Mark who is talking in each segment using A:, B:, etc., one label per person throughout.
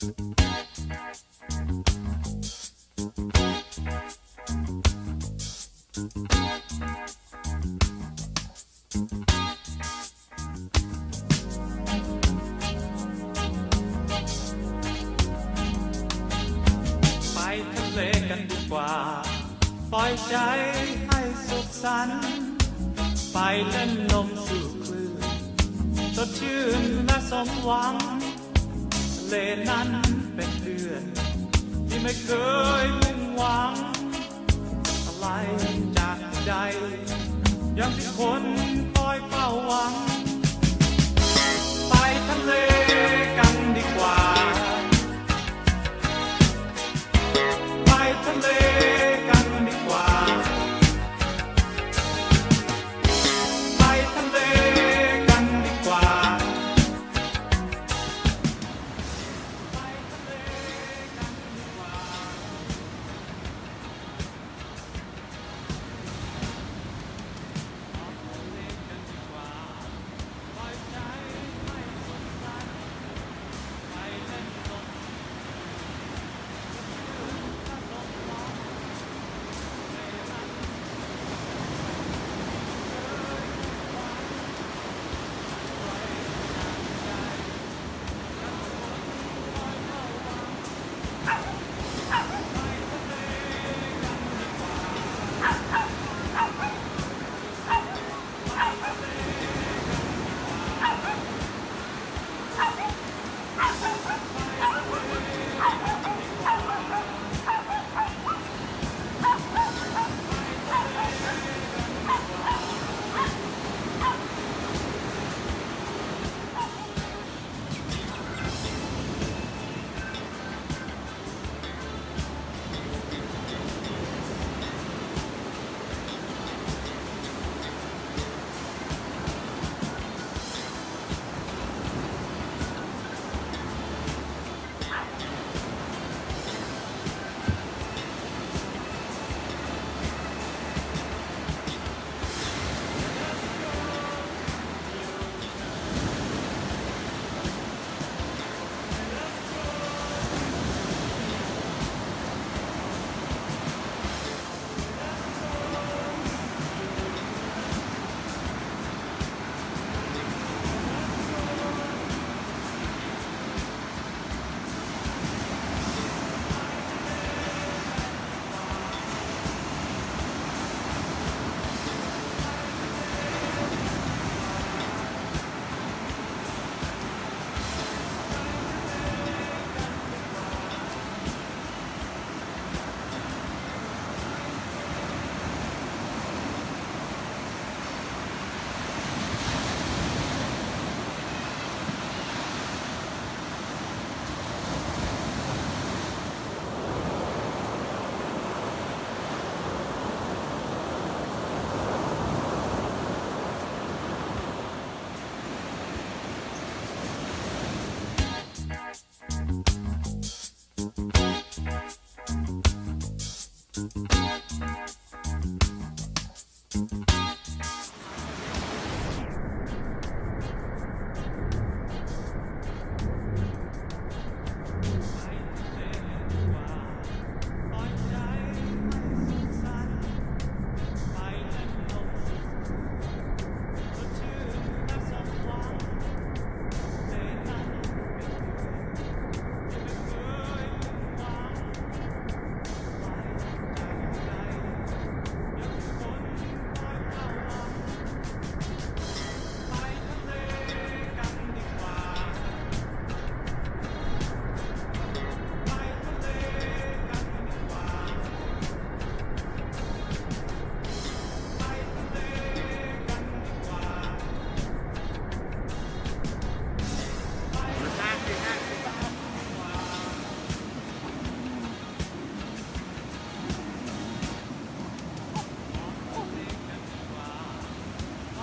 A: ไปทะเลกันดีกว่าปล่อยใจให้สุขสันต์ไปเล่นลมสู่คลื่นสดชื่นและสมหวังทะเลนั้นเป็นเดือนที่ไม่เคยมุ่งหวังอะไรจากใจยังที่คนคอยเฝ้าหวังไปทะเลกันดีกว่าไปทะเลกันดีกว่าไปทะเลกันดีกว่าไปทะเลกันดีกว่าปล่อ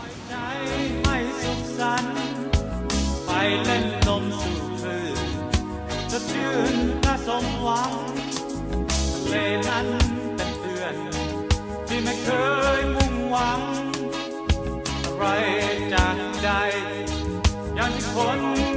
A: ยใจให้สุขสันต์ไปเล่นลม ที่ไม่เคยมุ่งหวังอะไรจากใจอย่างที่คน